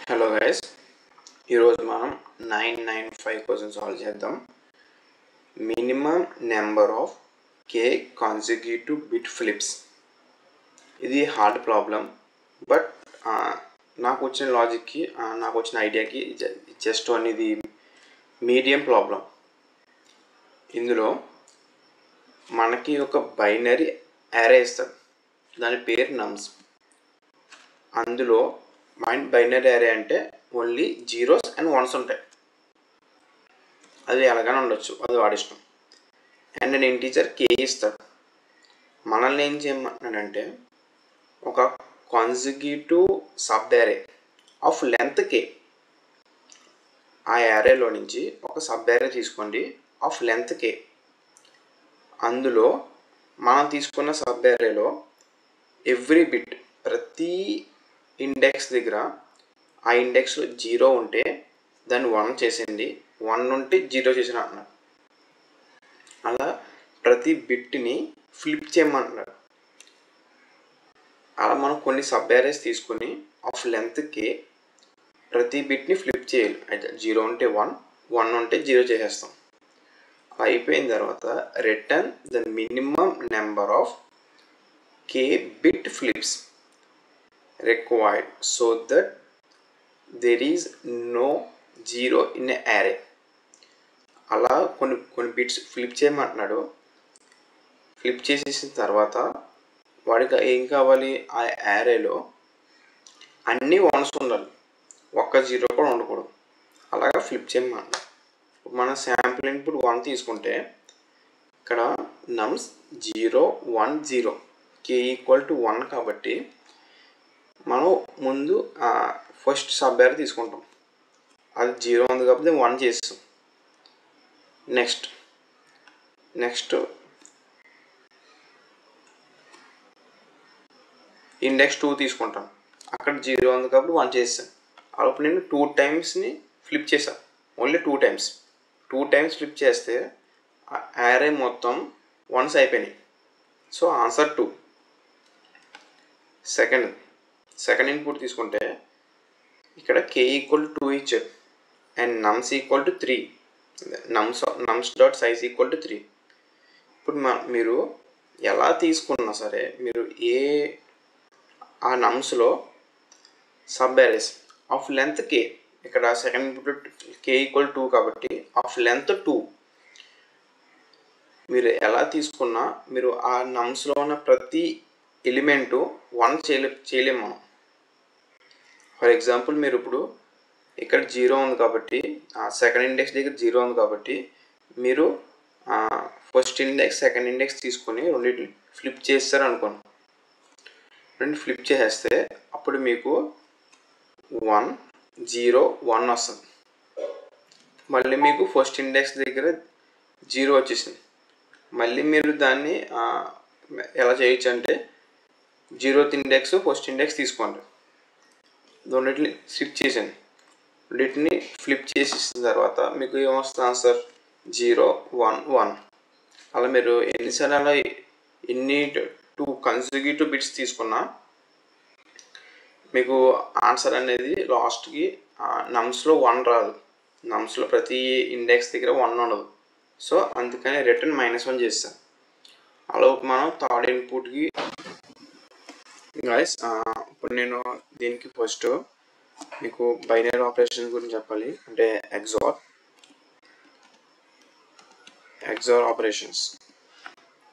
Hello guys, ఈరోజు మనం 995 question solve చేద్దాం. Minimum number of k consecutive bit flips. ఇది హార్డ్ ప్రాబ్లం, బట్ నాకు వచ్చిన లాజిక్కి నాకు వచ్చిన ఐడియాకి జస్ట్ అనేది మీడియం ప్రాబ్లం. ఇందులో మనకి ఒక బైనరీ అరే ఇస్తాడు, దాని పేరు నమ్స్. అందులో బైనరీ అరే అంటే ఓన్లీ జీరోస్ అండ్ వన్స్ ఉంటాయి. అది ఎలాగైనా ఉండొచ్చు, అది వాడిష్టం. అండ్ నేను ఇంటీజర్ కే ఇస్తాడు. మనల్ని ఏం చేయమంటున్నాడంటే ఒక consecutive sub array of length K, ఆ అరేలో నుంచి ఒక సబ్ అరే తీసుకోండి ఆఫ్ లెంత్ కే. అందులో మనం తీసుకున్న సబ్ అరేలో ఎవ్రీ బిట్, ప్రతి ఇండెక్స్ దగ్గర ఆ ఇండెక్స్లో 0 ఉంటే దాన్ని 1 చేసింది, 1 ఉంటే 0 చేసిన అంటున్నాడు. అలా ప్రతి బిట్ని ఫ్లిప్ చేయమంటున్నాడు. అలా మనం కొన్ని సబ్ అరేస్ తీసుకుని ఆఫ్ లెంత్కి ప్రతి బిట్ని ఫ్లిప్ చేయాలి. అయితే 0 ఉంటే 1, 1 ఉంటే 0 చేసేస్తాం. అయిపోయిన తర్వాత return the minimum number of k bit flips required so that there is no 0 in a array. అలా కొన్ని బిట్స్ ఫ్లిప్ చేయమంటున్నాడు. ఫ్లిప్ చేసేసిన తర్వాత వాడికి ఏం కావాలి, ఆ యారేలో అన్నీ వన్స్ ఉండాలి, ఒక్క 0 కూడా ఉండకూడదు. అలాగా ఫ్లిప్ చేయమంటున్నాడు. మన శాంపుల్ ఇన్పుట్ 1 తీసుకుంటే ఇక్కడ నమ్స్ 0 1 0 k ఈక్వల్ టు 1 కాబట్టి మనం ముందు ఫస్ట్ సబ్ అరే తీసుకుంటాం. అది 0 ఉంది కాబట్టి 1 చేస్తాం. నెక్స్ట్ ఇండెక్స్ 2 తీసుకుంటాం. అక్కడ 0 ఉంది కాబట్టి 1 చేస్తాం. అప్పుడు నేను 2 టైమ్స్ని ఫ్లిప్ చేశాను, ఓన్లీ 2 టైమ్స్. 2 టైమ్స్ ఫ్లిప్ చేస్తే యారే మొత్తం వన్స్ అయిపోయినాయి. So answer 2. సెకండ్ ఇన్పుట్ తీసుకుంటే ఇక్కడ k ఈక్వల్ టు 2 ఇచ్చాడు and nums equal to 3, nums dot size equal to 3. ఇప్పుడు మీరు ఎలా తీసుకున్నా సరే, మీరు ఆ నమ్స్లో sub arrays of length k, ఇక్కడ సెకండ్ ఇన్పుట్ k ఈక్వల్ 2 కాబట్టి ఆఫ్ లెంత్ 2, మీరు ఎలా తీసుకున్నా మీరు ఆ నమ్స్లో ఉన్న ప్రతి ఎలిమెంటు 1 చేయలేము మనం. ఫర్ ఎగ్జాంపుల్ మీరు ఇప్పుడు ఇక్కడ 0 ఉంది కాబట్టి, సెకండ్ ఇండెక్స్ దగ్గర 0 ఉంది కాబట్టి మీరు ఫస్ట్ ఇండెక్స్ సెకండ్ ఇండెక్స్ తీసుకొని రెండింటిని ఫ్లిప్ చేస్తారు అనుకోండి. రెండు ఫ్లిప్ చేసేస్తే అప్పుడు మీకు 1 0 1 వస్తుంది. మళ్ళీ మీకు ఫస్ట్ ఇండెక్స్ దగ్గర 0 వచ్చేసింది. మళ్ళీ మీరు దాన్ని ఎలా చేయొచ్చు అంటే 0th ఇండెక్స్ ఫస్ట్ ఇండెక్స్ తీసుకోండి, రెండింటిని ఫ్లిప్ చేసాను. రెండింటిని ఫ్లిప్ చేసేసిన తర్వాత మీకు ఏమొస్తుంది ఆన్సర్ 0 1 1. అలా మీరు ఎన్నిసార్లు అలా ఎన్ని 2 కాన్సిక్యూటివ్ బిట్స్ తీసుకున్నా మీకు ఆన్సర్ అనేది లాస్ట్కి నమ్స్లో 1 రాదు. నమ్స్లో ప్రతి ఇండెక్స్ దగ్గర 1 ఉండదు. సో అందుకని రిటర్న్ -1 చేస్తాను. అలా మనం థర్డ్ ఇన్పుట్కి గైస్, ఇప్పుడు నేను దీనికి ఫస్ట్ మీకు బైనరీ ఆపరేషన్ గురించి చెప్పాలి. అంటే ఎగ్జార్ ఆపరేషన్స్.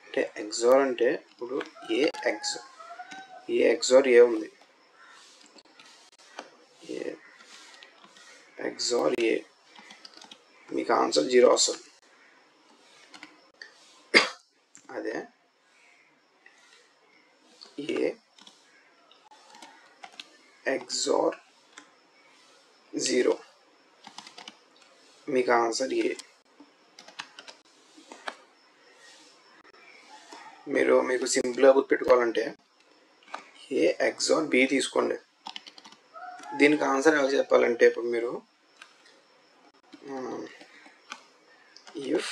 అంటే ఎగ్జార్ అంటే ఇప్పుడు ఏ ఎగ్జార్ ఏ ఉంది, ఎగ్జార్ ఏ, మీకు ఆన్సర్ 0 వస్తుంది. అదే ఏ ఎగ్జార్ 0, మీకు ఆన్సర్ ఏ. మీకు సింపుల్గా గుర్తుపెట్టుకోవాలంటే ఏ ఎగ్జార్ బి తీసుకోండి. దీనికి ఆన్సర్ ఎలా చెప్పాలంటే ఇప్పుడు మీరు if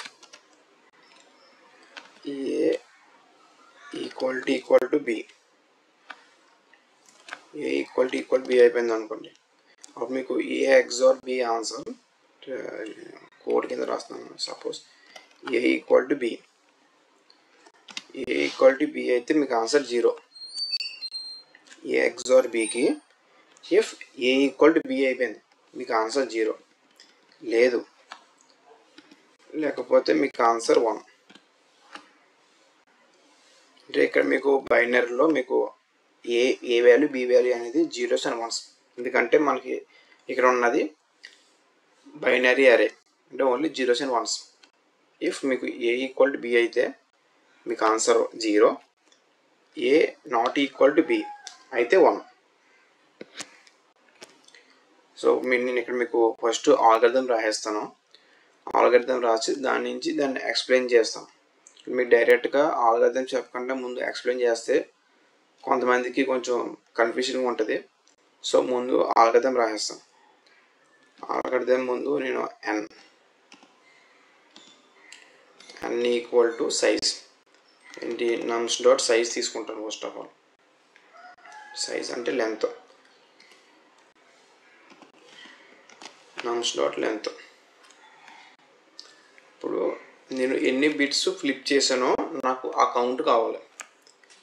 A equal to B, A equal to B అయిపోయింది అనుకోండి, అప్పుడు మీకు A XOR B answer code కింద రాస్తున్నాను. Suppose A equal to B, A equal to B అయితే మీకు ఆన్సర్ 0. ఏ ఎక్సార్ బికి if A equal to B అయిపోయింది మీకు ఆన్సర్ 0, లేకపోతే మీకు ఆన్సర్ 1. అంటే ఇక్కడ మీకు బైనరీలో మీకు ఏ వాల్యూ బి వాల్యూ అనేది 0s and 1s, ఎందుకంటే మనకి ఇక్కడ ఉన్నది బైనరీ అరే అంటే only 0s and 1s. If మీకు ఏ ఈక్వల్ టు బి అయితే మీకు answer 0, A not equal to B అయితే 1. సో నేను ఇక్కడ మీకు ఫస్ట్ ఆల్గరిథం రాసేస్తాను. ఆల్గరిథం రాసి దాని నుంచి దాన్ని ఎక్స్ప్లెయిన్ చేస్తాను. మీకు డైరెక్ట్గా ఆల్గరిథం చెప్పకుండా ముందు ఎక్స్ప్లెయిన్ చేస్తే కొంతమందికి కొంచెం కన్ఫ్యూజన్గా ఉంటుంది. సో ముందు ఆల్గరిథం రాసేస్తాను. ఆల్గరిథం ముందు నేను n ఈక్వల్ టు సైజ్ ఏంటి నమ్స్ డాట్ సైజ్ తీసుకుంటాను. ఫస్ట్ ఆఫ్ ఆల్ సైజ్ అంటే లెంత్, నమ్స్ డాట్ లెంత్. ఇప్పుడు నేను ఎన్ని బిట్స్ ఫ్లిప్ చేశానో నాకు ఆ కౌంట్ కావాలి.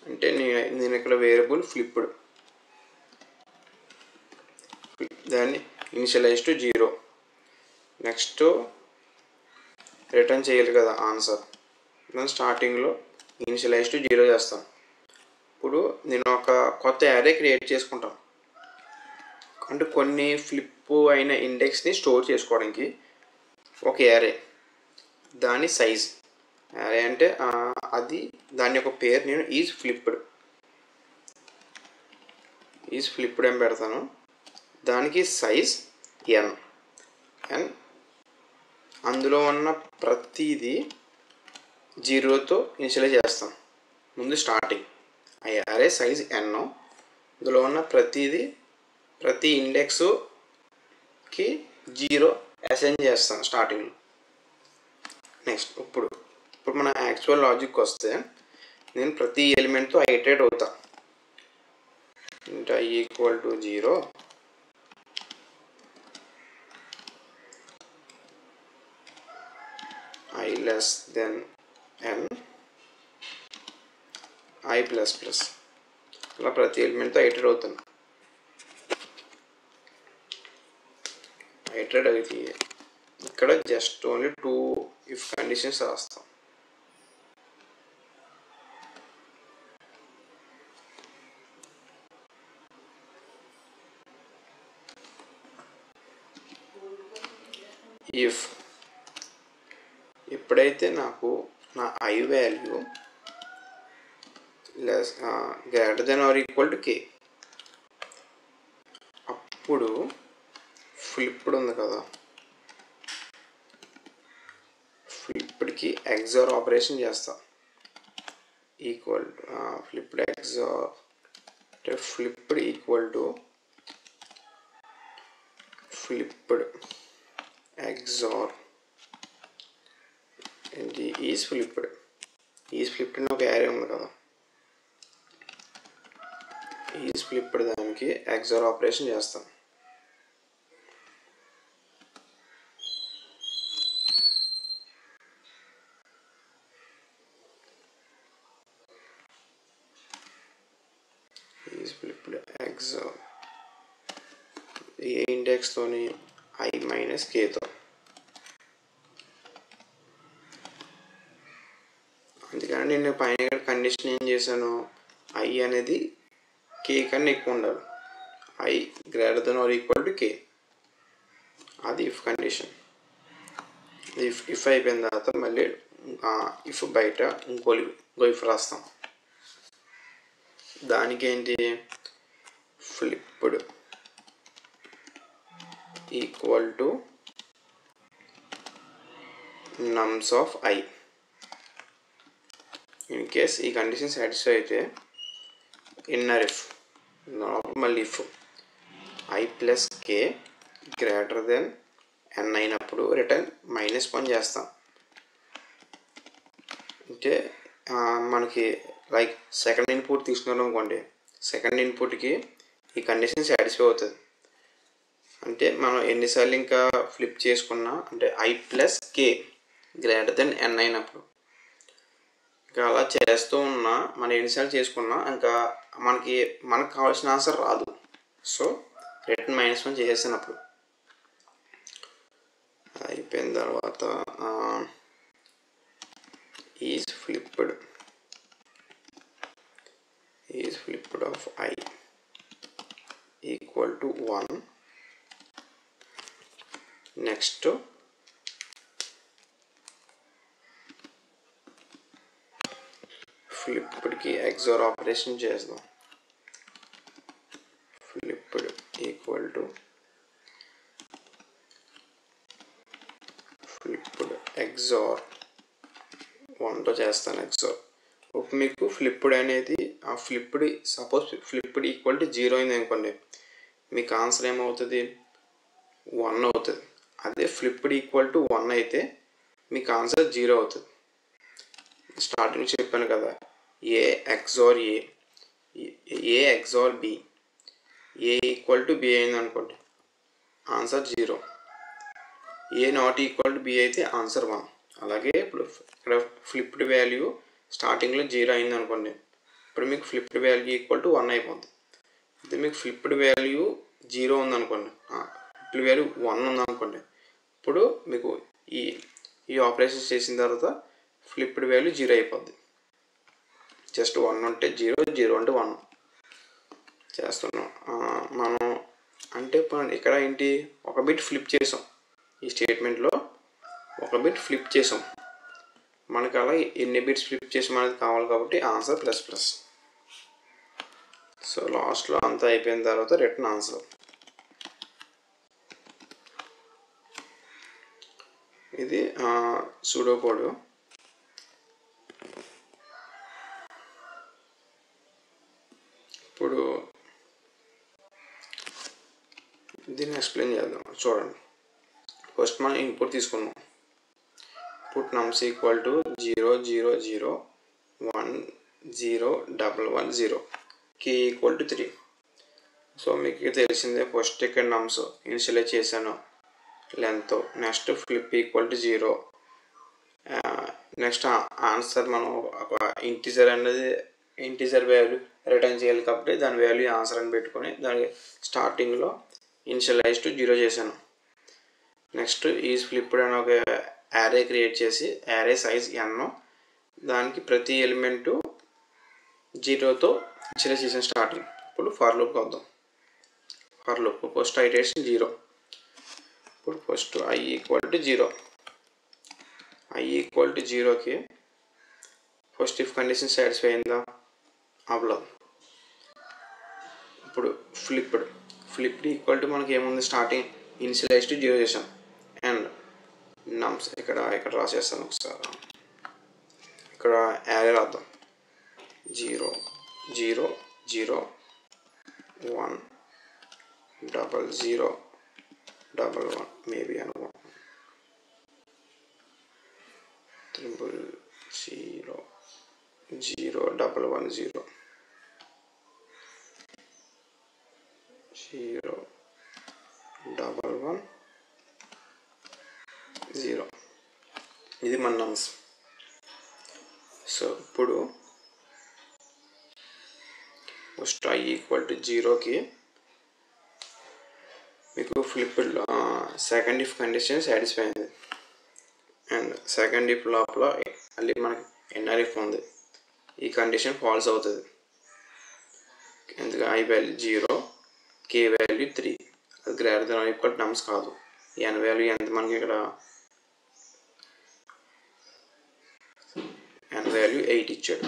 అంటే నేను ఇక్కడ వేరియబుల్ ఫ్లిప్డ్, దాన్ని ఇనిషియలైజ్ టు 0. నెక్స్ట్ రిటర్న్ చేయాలి కదా ఆన్సర్, నేను స్టార్టింగ్లో ఇనిషియలైజ్ టు 0 చేస్తాను. ఇప్పుడు నేను ఒక కొత్త యారే క్రియేట్ చేసుకుంటాను. అంటే కొన్ని ఫ్లిప్ అయిన ఇండెక్స్ని స్టోర్ చేసుకోవడానికి ఒక యారే, దాని సైజ్ యారే అంటే అది దాని యొక్క పేరు నేను ఈజ్ ఫ్లిప్డ్ అని పెడతాను. దానికి సైజ్ n, అందులో ఉన్న ప్రతిదీ 0తో ఇనిషియలైజ్ చేస్తాం. ముందు స్టార్టింగ్ ఆ యారే సైజ్ n, అందులో ఉన్న ప్రతి ఇండెక్స్కి 0 అసైన్ చేస్తాను స్టార్టింగ్లో. నెక్స్ట్ ఇప్పుడు మన యాక్చువల్ లాజిక్ వస్తే నేను ప్రతి ఎలిమెంట్తో ఐటరేట్ అవుతా. అంటే i equal to 0, i less than n, i plus plus, అలా ప్రతి ఎలిమెంట్తో ఐటరేట్ అవుతాను. ఐటరేట్ అయితే ఇక్కడ జస్ట్ ఓన్లీ 2 ఇఫ్ కండిషన్స్ రాస్తాం. ఇఫ్ ఎప్పుడైతే నాకు నా i value greater than or equal to k, అప్పుడు ఫ్లిప్డ్ ఉంది కదా, ఫ్లిప్డ్కి ఎగ్జార్ ఆపరేషన్ చేస్తా. ఈక్వల్ ఫ్లిప్డ్ ఎగ్జార్ అంటే flipped equal to flipped XOR ఏంటి ఈజ్ ఫ్లిప్డ్ అని ఒక యారే ఉంది కదా, ఈజ్ ఫ్లిప్డ్ దానికి ఎగ్జార్ ఆపరేషన్ చేస్తాం. ఈజ్ ఫ్లిప్డ్ ఎగ్జార్ ఏ ఇండెక్స్తోని i మైనస్ kతో. అందుకని నేను పైన కండిషన్ ఏం చేశాను, i అనేది k కన్నా ఎక్కువ ఉండాలి, i greater than or equal to k. అది ఇఫ్ కండిషన్. ఇఫ్ అయిపోయిన తర్వాత మళ్ళీ ఇఫ్ బయట ఇంకో ఇఫ్ రాస్తాం. దానికి ఏంటి flipped equal to నమ్స్ of i. In case ఈ కండిషన్ సాటిస్ఫై అయితే ఇన్నర్ ఇఫ్, మళ్ళీ if i plus k greater than n అయినప్పుడు రిటర్న్ -1 చేస్తాం. అంటే మనకి లైక్ సెకండ్ ఇన్పుట్ తీసుకున్నాం అనుకోండి, సెకండ్ ఇన్పుట్కి ఈ కండిషన్ సాటిస్ఫై అవుతుంది. అంటే మనం ఎన్నిసార్లు ఇంకా ఫ్లిప్ చేసుకున్నా అంటే I plus K greater than N అయినప్పుడు ఇంకా అలా చేస్తూ ఉన్నా మనం ఎన్నిసార్లు చేసుకున్నా ఇంకా మనకు కావాల్సిన ఆన్సర్ రాదు. సో రిటర్న్ -1 చేసేసినప్పుడు అయిపోయిన తర్వాత is flipped of I equal to 1. Next ఫ్లిప్డ్కి XOR ఆపరేషన్ చేద్దాం. Flipped equal to flipped XOR 1తో చేస్తాను XOR. ఇప్పుడు మీకు ఫ్లిప్డ్ అనేది సపోజ్ ఫ్లిప్డ్ ఈక్వల్ టు 0 అయింది అనుకోండి, మీకు ఆన్సర్ ఏమవుతుంది 1 అవుతుంది. అదే ఫ్లిప్డ్ ఈక్వల్ టు 1 అయితే మీకు ఆన్సర్ 0 అవుతుంది. స్టార్టింగ్ చెప్పాను కదా, A XOR B, A equal to B అయింది అనుకోండి answer 0, A not equal to B అయితే ఆన్సర్ 1. అలాగే ఇప్పుడు ఇక్కడ ఫ్లిప్డ్ వాల్యూ స్టార్టింగ్లో 0 అయింది అనుకోండి, ఇప్పుడు మీకు ఫ్లిప్డ్ వాల్యూ ఈక్వల్ టు 1 అయిపోతుంది. అయితే మీకు ఫ్లిప్డ్ వాల్యూ 0 ఉందనుకోండి, ఫ్లిప్డ్ వాల్యూ 1 ఉందనుకోండి, ఇప్పుడు మీకు ఈ ఆపరేషన్స్ చేసిన తర్వాత ఫ్లిప్డ్ వాల్యూ 0 అయిపోద్ది. జస్ట్ 1 ఉంటే 0, 0 అంటే 1 చేస్తున్నాం మనం. అంటే ఇక్కడ ఏంటి, ఒక బిట్ ఫ్లిప్ చేసాం. ఈ స్టేట్మెంట్లో ఒక బిట్ ఫ్లిప్ చేసాం. మనకు అలా ఎన్ని బిట్స్ ఫ్లిప్ చేసాం అనేది కావాలి కాబట్టి ఆన్సర్ ++. సో లాస్ట్లో అంతా అయిపోయిన తర్వాత రిటర్న్ ఆన్సర్. ఇది సూడో కోడ్. ఇప్పుడు దీన్ని ఎక్స్ప్లెయిన్ చేద్దాం. చూడండి, ఫస్ట్ మనం ఇన్పుట్ తీసుకున్నాం. Input నమ్స్ equal to 0 0 0 1 0 1 1 0, K equal to 3. So మీకు తెలిసిందే, ఫస్ట్ ఇక్కడ నమ్స్ ఇనిషియలైజ్ చేశాను length. Next flip equal to 0. Next answer మనం ఒక ఇంటిజర్ వాల్యూ రిటర్న్ చేయాలి కాబట్టి దాని వాల్యూ ఆన్సర్ అని పెట్టుకొని దానికి స్టార్టింగ్లో ఇనిషియలైజ్ టు 0 చేశాను. నెక్స్ట్ ఈజ్ ఫ్లిప్డ్ అని ఒక యారే క్రియేట్ చేసి యారే సైజ్ n, దానికి ప్రతి ఎలిమెంటు 0తో ఇనిషియలైజ్ చేసాను స్టార్టింగ్. ఇప్పుడు ఫర్ లూప్కి వద్దాం. For loop first iteration 0. ఇప్పుడు first I equal to 0. I equal to 0కి ఫస్ట్ ఇఫ్ కండిషన్ సాటిస్ఫై అయిందా? అవ్వలేదు. ఇప్పుడు ఫ్లిప్డ్ ఈక్వల్ టు మనకి ఏముంది, స్టార్టింగ్ ఇనిషియలైజ్ టు 0 చేసాం. అండ్ నమ్స్ ఇక్కడ రాసేస్తాను ఒకసారి. ఇక్కడ యారే రాద్దాం. 0 0 0 1 0 0 1 1 మేబీ అనుకో 0 0 0 1 1 0 0 1 1 0. ఇది మన నమ్స్. సో ఇప్పుడు ఫస్ట్ I ఈక్వల్ టు 0కి మీకు flipped second if condition satisfy అయింది. అండ్ సెకండ్ ఇఫ్ లోపల మళ్ళీ మనకి ఎన్ఆర్ ఇఫ్ ఉంది. ఈ కండిషన్ ఫాల్స్ అవుతుంది. ఎందుకంటే I వాల్యూ 0, K వాల్యూ 3, అది greater than or equal nums కాదు. N వాల్యూ ఎంత మనకి ఇక్కడ N వాల్యూ 8 ఇచ్చాడు.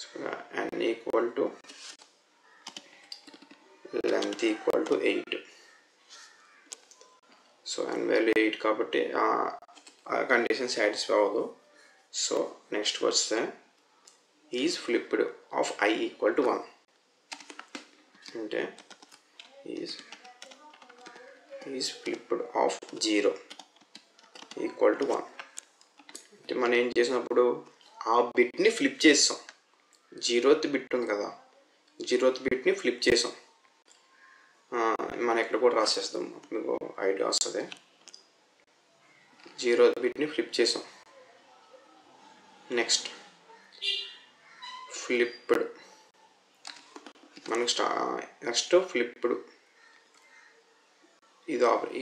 So N equal to length equal to 8. So N value 8 కాబట్టి ఆ కండిషన్ సాటిస్ఫై అవ్వదు. సో నెక్స్ట్ వస్తే is flipped of I equal to 1. అంటే is flipped of 0 equal to 1. అంటే మనం ఏం చేసినప్పుడు ఆ బిట్ని ఫ్లిప్ చేస్తాం. 0th బిట్ ఉంది కదా, 0th బిట్ని ఫ్లిప్ చేసాం. మనం ఇక్కడ కూడా రాసేస్తాం, మీకు ఐడియా వస్తుంది. 0th బిట్ని ఫ్లిప్ చేసాం. నెక్స్ట్ ఫ్లిప్డ్, మనకు నెక్స్ట్ ఫ్లిప్డ్.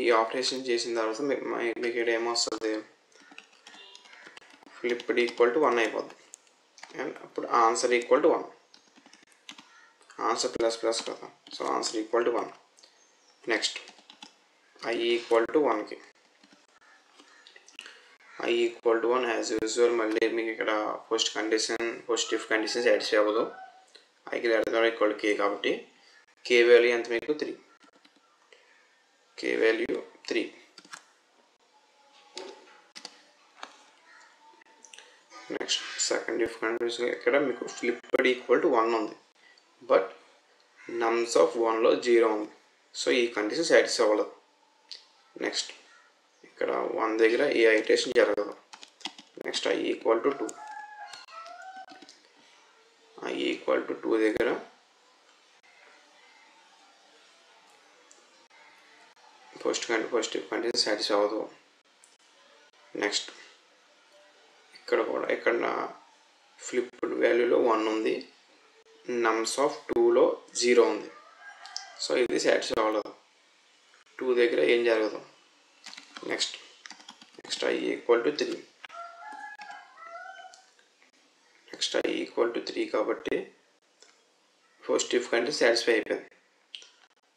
ఈ ఆపరేషన్ చేసిన తర్వాత మీకు ఇక్కడ ఏమొస్తుంది, ఫ్లిప్డ్ ఈక్వల్ టు 1 అయిపోద్ది. అండ్ అప్పుడు answer equal to 1, answer plus plus కదా, so answer equal to 1. Next I equal to 1కి, I equal to 1 as usual. మళ్ళీ మీకు ఇక్కడ పోస్ట్ ఇఫ్ కండిషన్ సాటిస్ఫై అవ్వదు. ఐకి గ్రేటర్ ఈక్వల్ టు k కాబట్టి k వాల్యూ ఎంత మీకు 3, k value 3. Next second if condition, ఇక్కడ మీకు ఫ్లిప్డ్ ఈక్వల్ టు 1 ఉంది, బట్ నమ్స్ ఆఫ్ 1లో 0 ఉంది, సో ఈ కండిషన్ సాటిస్ఫై అవ్వలేదు. నెక్స్ట్ ఇక్కడ 1 దగ్గర ఏ ఐటరేషన్ జరగదు. Next I equal to 2, I equal to 2 దగ్గర పోస్ట్ ఇఫ్ కండిషన్ సాటిస్ఫై అవ్వదు. నెక్స్ట్ ఇక్కడ ఫ్లిప్డ్ వాల్యూలో 1 ఉంది, నమ్స్ ఆఫ్ 2లో 0 ఉంది, సో ఇది సాటిస్ఫై అవ్వలేదు. 2 దగ్గర ఏం జరగదు. Next I equal to 3, next I equal to 3 కాబట్టి పోస్ట్ ఇఫ్ కండిషన్ సాటిస్ఫై అయిపోయింది.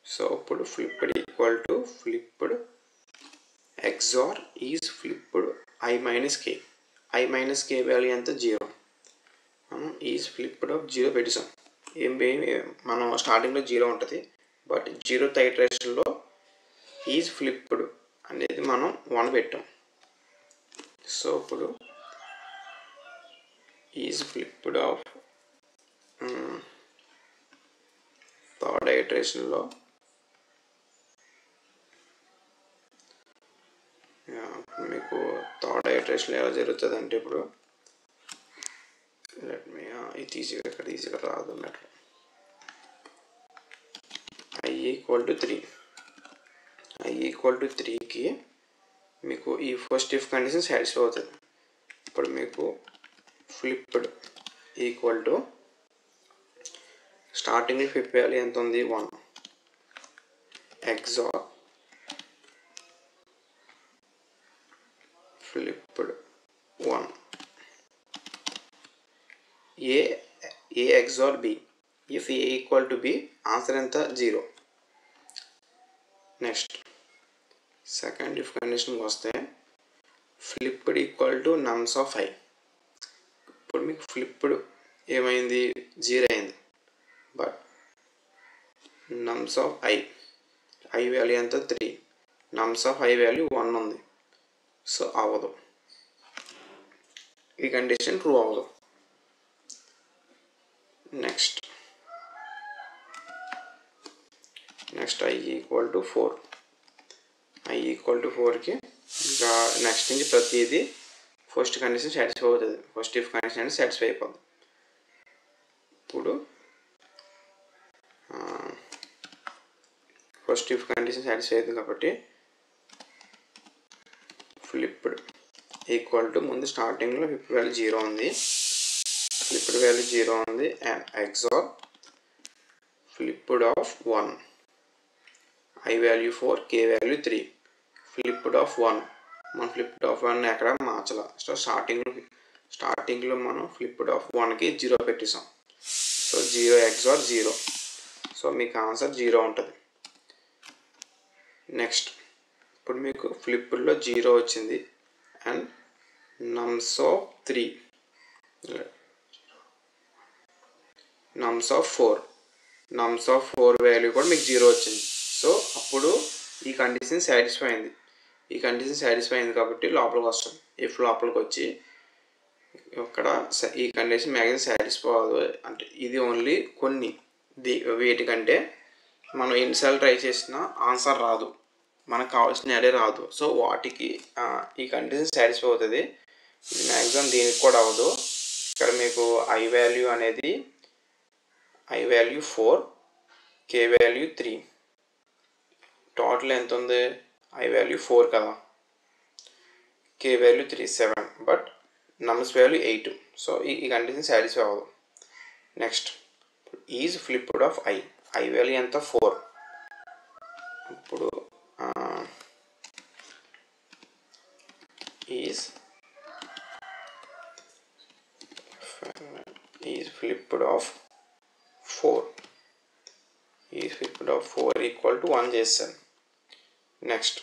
సో ఇప్పుడు flipped equal to flipped XOR is flipped I minus k. I minus k value ఎంత 0, మనం ఈజ్ ఫ్లిప్డ్ ఆఫ్ 0 పెట్టేసాం. మనం స్టార్టింగ్లో 0 ఉంటుంది, బట్ 0th ఐటరేషన్లో ఈజ్ ఫ్లిప్డ్ అనేది మనం 1 పెట్టాం. సో ఇప్పుడు ఈజ్ ఫ్లిప్డ్ ఆఫ్ థర్డ్ ఐటరేషన్లో మీకు థర్డ్ ఐటరేషన్ ఎలా జరుగుతుంది అంటే, ఇప్పుడు ఇది ఈజీగా రాదు అన్నట్లు. I equal to 3, I equal to 3కి మీకు ఈ ఫస్ట్ ఇఫ్ కండిషన్ సాటిస్ఫై అవుతుంది. ఇప్పుడు మీకు ఫ్లిప్డ్ ఈక్వల్ టు స్టార్టింగ్లో ఫ్లిప్ వాల్యూ ఎంత ఉంది 1, XOR flipped 1, A XOR b. If a equal to b, answer ఎంత 0. నెక్స్ట్ సెకండ్ ఇఫ్ కండిషన్కి వస్తే flipped equal to నమ్స్ of I. ఇప్పుడు మీకు ఫ్లిప్డ్ ఏమైంది 0 అయింది, బట్ నమ్స్ ఆఫ్ I వాల్యూ ఎంత 3, నమ్స్ ఆఫ్ I వాల్యూ 1 ఉంది, సో అవ్వదు, ఈ కండిషన్ ట్రూ అవ్వదు. Next I equal to 4, I equal to 4కి ఇంకా నెక్స్ట్ నుంచి ప్రతిదీ ఫస్ట్ కండిషన్ సాటిస్ఫై అవుతుంది, ఫస్ట్ ఇఫ్ కండిషన్ అనేది సాటిస్ఫై అయిపోతుంది. ఇప్పుడు ఫస్ట్ ఇఫ్ కండిషన్ సాటిస్ఫై అవుతుంది కాబట్టి ఫ్లిప్డ్ ఈక్వల్ టు, ముందు స్టార్టింగ్లో ఫ్లిప్డ్ వాల్యూ 0 ఉంది, ఫ్లిప్డ్ వాల్యూ 0 ఉంది, and XOR flipped of 1, I value 4, k value 3, flipped of 1. మనం ఫ్లిప్డ్ ఆఫ్ 1 ఎక్కడ మార్చాల, సో స్టార్టింగ్లో మనం ఫ్లిప్డ్ ఆఫ్ 1కి 0 పెట్టేసాం, సో 0 ఎగ్జార్ 0, సో మీకు ఆన్సర్ 0 ఉంటుంది. నెక్స్ట్ ఇప్పుడు మీకు ఫ్లిప్డ్లో 0 వచ్చింది, and నమ్స్ of 3, నమ్స్ of 4, నమ్స్ of 4 value కూడా మీకు 0 వచ్చింది, సో అప్పుడు ఈ కండిషన్ సాటిస్ఫై అయింది. ఈ కండిషన్ సాటిస్ఫై అయింది కాబట్టి లోపలికి వస్తాం. ఇఫ్ లోపలికి వచ్చి ఇక్కడ ఈ కండిషన్ మ్యాక్సిమం సాటిస్ఫై అవ్వదు అంటే, ఇది ఓన్లీ కొన్ని వీటికంటే మనం ఎన్నిసార్లు ట్రై చేసినా ఆన్సర్ రాదు, మనకు కావాల్సిన అడే రాదు, సో వాటికి ఈ కండిషన్ సాటిస్ఫై అవుతుంది. ఇది మ్యాక్సిమం దీనికి కూడా అవ్వదు. ఇక్కడ మీకు I వాల్యూ అనేది I value 4, k value 3, total ఎంత ఉంది? I వాల్యూ 4 కదా, k value 3 7, but nums value 8. So ఈ కండిషన్ సాటిస్ఫై అవ్వదు. Next is flipped of I value ఎంత? 4. ఇప్పుడు is flipped of 4 is flipped of 4 equal to 1 చేస్తాను. Next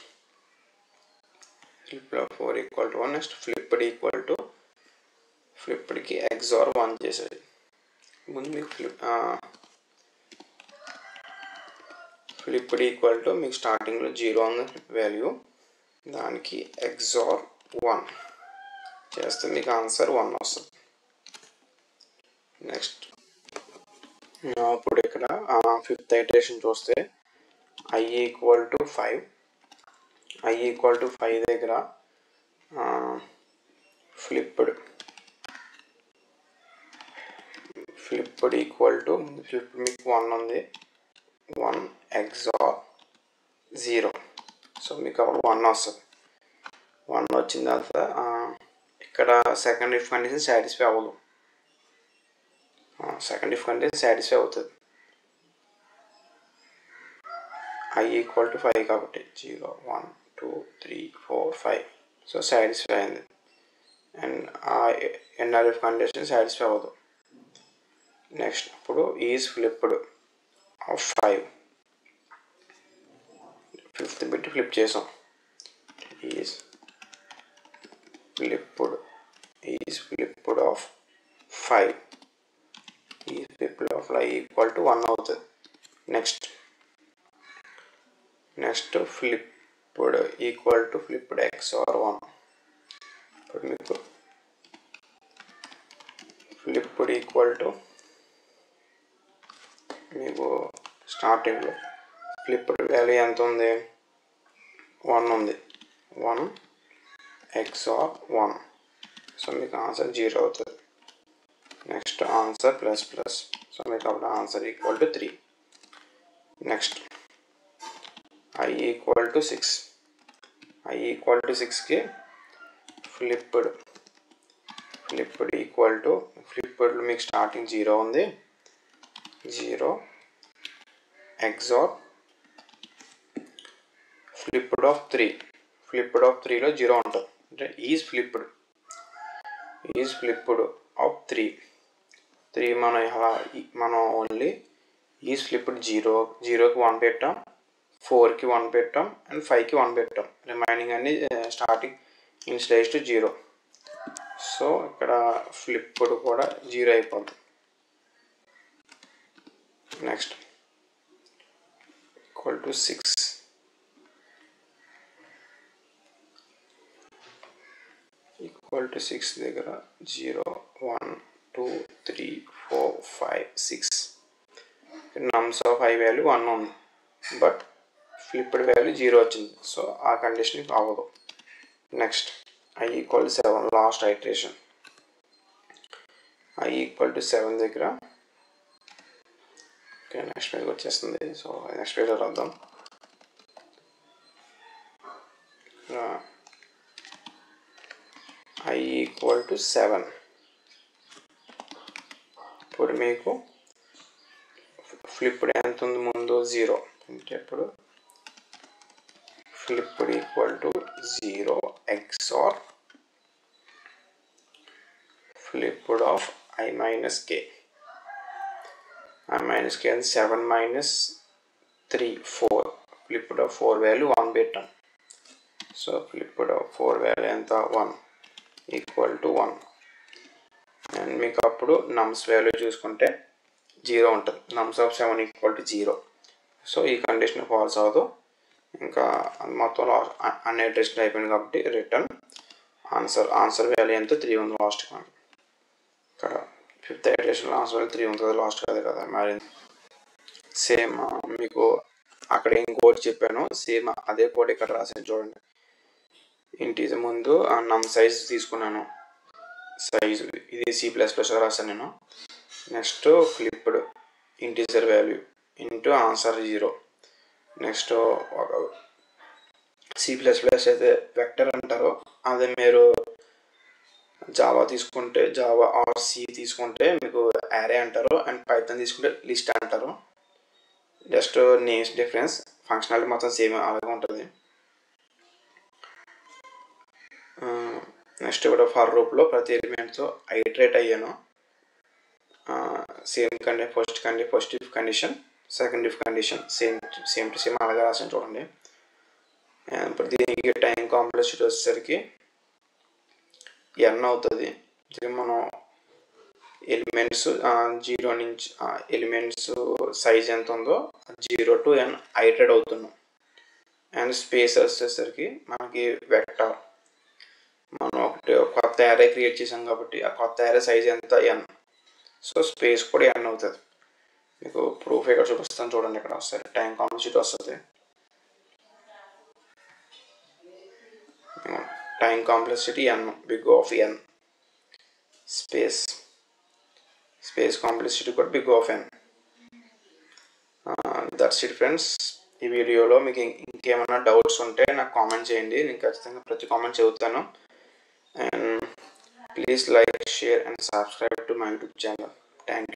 flipped of 4 equal to 1. Next flipped equal to ఫ్లిప్డ్కి XOR 1 చేసేది. ముందు మీకు flipped equal to మీకు స్టార్టింగ్లో 0 ఉంది వాల్యూ, దానికి XOR 1 చేస్తే మీకు ఆన్సర్ 1 వస్తుంది. నెక్స్ట్ ఇప్పుడు ఇక్కడ ఫిఫ్త్ ఐటరేషన్ చూస్తే I equal to 5. I equal to 5 దగ్గర ఫ్లిప్డ్ ఈక్వల్ టు ఫ్లిప్డ్ మీకు 1 ఉంది, 1 XOR 0. సో మీకు అప్పుడు 1 వస్తుంది. 1 వచ్చిన తర్వాత ఇక్కడ సెకండ్ ఇఫ్ కండిషన్ సాటిస్ఫై అవ్వదు. సెకండ్ ఇఫ్ కండిషన్ సాటిస్ఫై అవుతుంది. I ఈక్వల్ టు 5 కాబట్టి 0 1 2 3 4 5. సో సాటిస్ఫై అయింది. అండ్ ఎన్ఆర్ ఇఫ్ కండిషన్ సాటిస్ఫై అవ్వదు. నెక్స్ట్ ఇప్పుడు is flipped of 5. Fifth bit flip చేసాం. Is flipped of 5. Is flipped of I equal to 1 అవుతుంది. Next flipped equal to flipped XOR 1. ఇప్పుడు మీకు flipped equal to మీకు స్టార్టింగ్లో ఫ్లిప్డ్ వాల్యూ ఎంత ఉంది? 1 ఉంది, 1 XOR 1. సో మీకు ఆన్సర్ 0 అవుతుంది. Next answer plus plus. So మీకు అప్పుడు answer equal to 3. Next I equal to 6. I equal to 6కి ఫ్లిప్డ్ ఈక్వల్ టు ఫ్లిప్డ్లో మీకు స్టార్టింగ్ 0 ఉంది, 0 XOR flipped of 3. Flipped of 3లో 0 ఉంటుంది. అంటే ఈజ్ ఫ్లిప్డ్ ఆఫ్ 3. మనం ఓన్లీ ఈజ్ ఫ్లిప్డ్ 0కి 1 పెట్టాం, 4కి 1 పెట్టాం, అండ్ 5కి 1 పెట్టాం. రిమైనింగ్ అన్ని స్టార్టింగ్ ఇన్స్టైజ్ టు 0. సో ఇక్కడ ఫ్లిప్డ్ కూడా 0 అయిపోతుంది. Next equal to 6. Equal to 6 దగ్గర 0 1 2 3 4 5 6. నమ్స్ ఆఫ్ I వాల్యూ 1 ఉంది, బట్ ఫ్లిప్డ్ వాల్యూ 0 వచ్చింది. సో ఆ కండిషన్ అవ్వదు. Next I equal to 7. Last iteration I equal to 7 దగ్గర ఓకే నెక్స్ట్ పేజ్కి వచ్చేస్తుంది. సో నెక్స్ట్ పేజ్లో రాద్దాం. I equal to 7. ఇప్పుడు మీకు ఫ్లిప్డ్ ఎంత ఉంది? ముందు 0. అంటే ఇప్పుడు flipped equal to 0 XOR flipped of I minus K. I minus K అని 7 మైనస్ 3 4. ఫ్లిప్డ్ ఆఫ్ 4 వాల్యూ 1 పెట్టాం. సో ఫ్లిప్డ్ ఆఫ్ 4 వాల్యూ ఎంత? 1 ఈక్వల్ టు 1. అండ్ మీకు అప్పుడు నమ్స్ వాల్యూ చూసుకుంటే 0 ఉంటుంది. నమ్స్ ఆఫ్ 7 ఈక్వల్ టు 0. సో ఈ కండిషన్ ఫాల్స్ అవ్వదు. ఇంకా మొత్తం అన్ని ఐటరేషన్ అయిపోయింది కాబట్టి రిటర్న్ ఆన్సర్ వాల్యూ ఎంత? 3 ఉంది లాస్ట్. ఇక్కడ ఫిఫ్త్ ఐటరేషన్లో ఆన్సర్ వాల్యూ 3 ఉంది కదా, లాస్ట్ కదా మరి. సేమ్ మీకు అక్కడ ఏం కోడ్ చెప్పాను సేమ్ అదే కోడ్ ఇక్కడ రాసాను చూడండి. ఇంటీజర్ ముందు నమ్ సైజ్ తీసుకున్నాను, సైజు ఇది C++లో రాసాను నేను. Next flipped integer value into answer 0. Next ఒక C++ అయితే వెక్టర్ అంటారు. అదే మీరు జావా తీసుకుంటే జావా ఆర్ సి తీసుకుంటే మీకు యారే అంటారు. అండ్ పైథాన్ తీసుకుంటే లిస్ట్ అంటారు. జస్ట్ నేమ్స్ డిఫరెన్స్, ఫంక్షనాలిటీ మొత్తం సేమ్ అలాగే ఉంటుంది. నెక్స్ట్ కూడా ఫర్ రూప్లో ప్రతి ఎలిమెంట్తో ఐటరేట్ అయ్యాను. Same first if condition, second if condition same to same అలాగే రాసాను చూడండి. ఇప్పుడు దీనికి టైం కాంప్లెక్సిటీ వచ్చేసరికి n అవుతుంది. మనం ఎలిమెంట్స్ 0 నుంచి ఎలిమెంట్స్ సైజ్ ఎంత ఉందో 0 to n ఐటరేట్ అవుతున్నాం. అండ్ స్పేస్ వచ్చేసరికి మనకి వెక్టర్, మనం ఒకటి కొత్త యారే క్రియేట్ చేసాం కాబట్టి ఆ కొత్త యారే సైజ్ ఎంత n, సో స్పేస్ కూడా n అవుతుంది. మీకు ప్రూఫ్ ఇక్కడ చూపిస్తాను చూడండి. ఇక్కడ వస్తుంది టైం కాంప్లెక్సిటీ వస్తుంది. Time complexity n, big of n, space complexity కూడా big of n. That's it friends. ఈ వీడియోలో మీకు ఇంకేమైనా డౌట్స్ ఉంటే నాకు కామెంట్ చేయండి. నేను ఖచ్చితంగా ప్రతి కామెంట్ చదువుతాను. And please like, share and subscribe to my YouTube channel. Thank you.